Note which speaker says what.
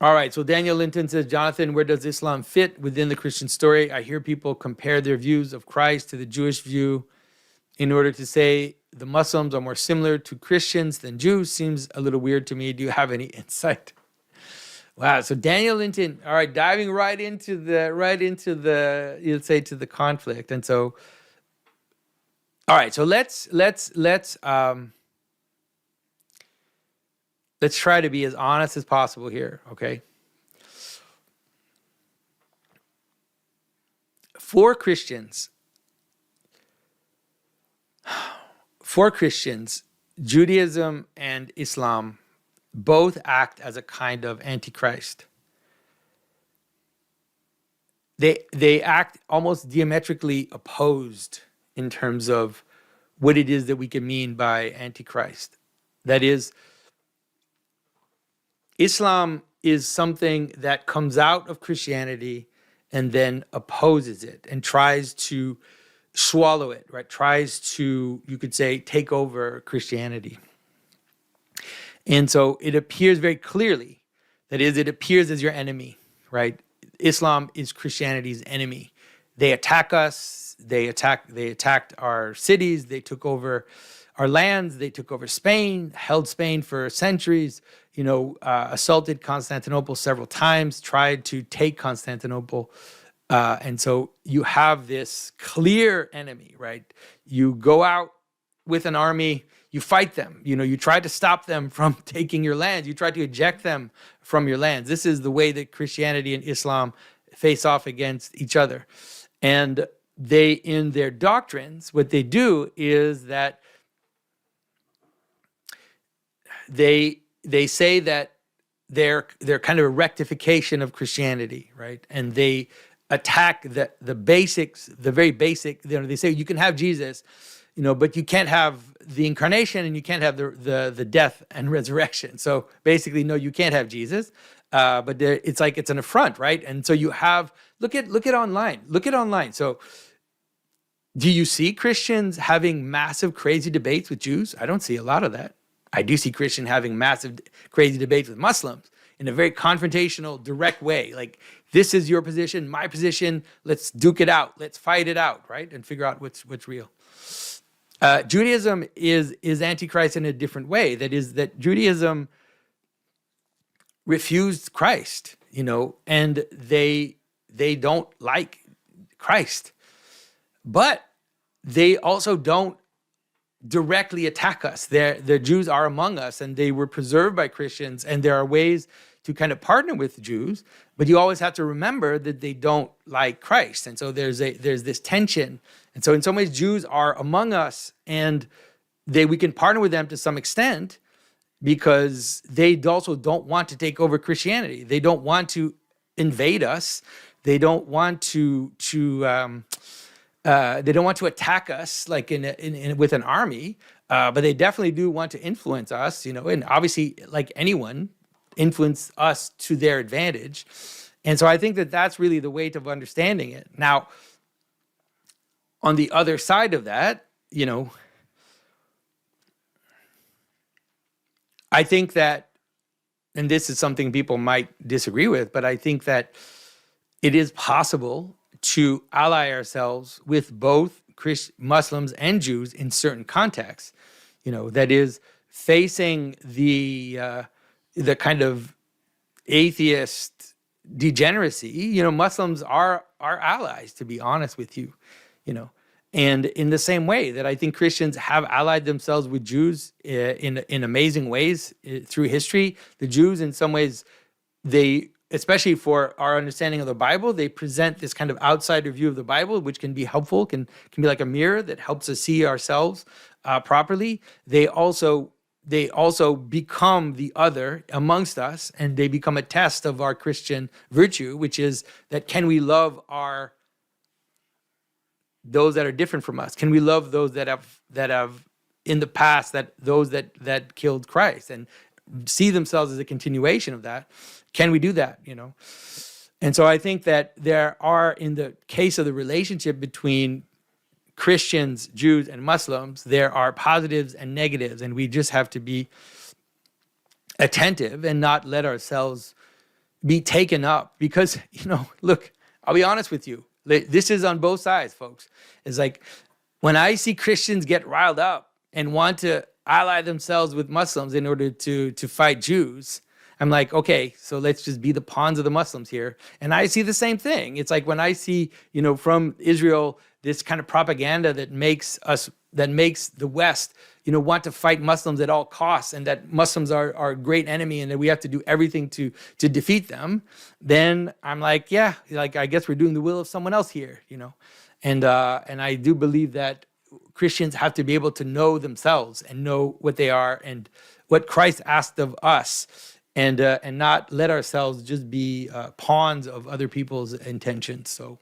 Speaker 1: All right, so Daniel Linton says, Jonathan, where does Islam fit within the Christian story? I hear people compare their views of Christ to the Jewish view in order to say the Muslims are more similar to Christians than Jews. Seems a little weird to me. Do you have any insight? Wow, so Daniel Linton, all right, diving right into the let's say to the conflict. And so, all right, so let's try to be as honest as possible here, okay? For Christians, Judaism and Islam both act as a kind of antichrist. They act almost diametrically opposed in terms of what it is that we can mean by antichrist. That is, Islam is something that comes out of Christianity and then opposes it and tries to swallow it, right? Tries to, you could say, take over Christianity. And so it appears very clearly, that is, it appears as your enemy, right? Islam is Christianity's enemy. They attack us, they attacked our cities, they took over our lands, they took over Spain, held Spain for centuries, assaulted Constantinople several times, tried to take Constantinople. And so you have this clear enemy, right? You go out with an army, you fight them, you try to stop them from taking your lands, you try to eject them from your lands. This is the way that Christianity and Islam face off against each other. And they, in their doctrines, what they do is that they say that they're kind of a rectification of Christianity, right? And they attack the basics, the very basic. They say you can have Jesus, but you can't have the incarnation and you can't have the death and resurrection. So basically, no, you can't have Jesus. But it's like it's an affront, right? And so you have look at online. Look at online. So do you see Christians having massive, crazy debates with Jews? I don't see a lot of that. I do see Christians having massive, crazy debates with Muslims in a very confrontational, direct way. Like, this is your position, my position. Let's duke it out. Let's fight it out, right? And figure out what's real. Judaism is antichrist in a different way. That is, that Judaism refused Christ, and they don't like Christ. But they also don't directly attack us. The Jews are among us, and they were preserved by Christians, and there are ways to kind of partner with Jews, but you always have to remember that they don't like Christ. And so there's this tension. And so in some ways, Jews are among us, and we can partner with them to some extent because they also don't want to take over Christianity. They don't want to invade us. They don't want to attack us like with an army, but they definitely do want to influence us, and obviously, like anyone, influence us to their advantage. And so I think that that's really the weight of understanding it. Now, on the other side of that, I think that, and this is something people might disagree with, but I think that it is possible to ally ourselves with both Muslims and Jews in certain contexts. That is, facing the kind of atheist degeneracy. Muslims are our allies, to be honest with you. And in the same way that I think Christians have allied themselves with Jews in amazing ways through history, the Jews, in some ways, especially for our understanding of the Bible, they present this kind of outsider view of the Bible, which can be helpful, can be like a mirror that helps us see ourselves properly. They also become the other amongst us, and they become a test of our Christian virtue, which is that can we love those that are different from us? Can we love those that have in the past, those that killed Christ, and see themselves as a continuation of that? Can we do that? And so I think that there are, in the case of the relationship between Christians, Jews, and Muslims, there are positives and negatives, and we just have to be attentive and not let ourselves be taken up because, look, I'll be honest with you. This is on both sides, folks. It's like when I see Christians get riled up and want to ally themselves with Muslims in order to fight Jews, I'm like, okay, so let's just be the pawns of the Muslims here. And I see the same thing. It's like when I see, from Israel, this kind of propaganda that makes the West, want to fight Muslims at all costs, and that Muslims are a great enemy and that we have to do everything to defeat them, then I'm like, yeah, like I guess we're doing the will of someone else here, And I do believe that Christians have to be able to know themselves and know what they are and what Christ asked of us, and not let ourselves just be pawns of other people's intentions. So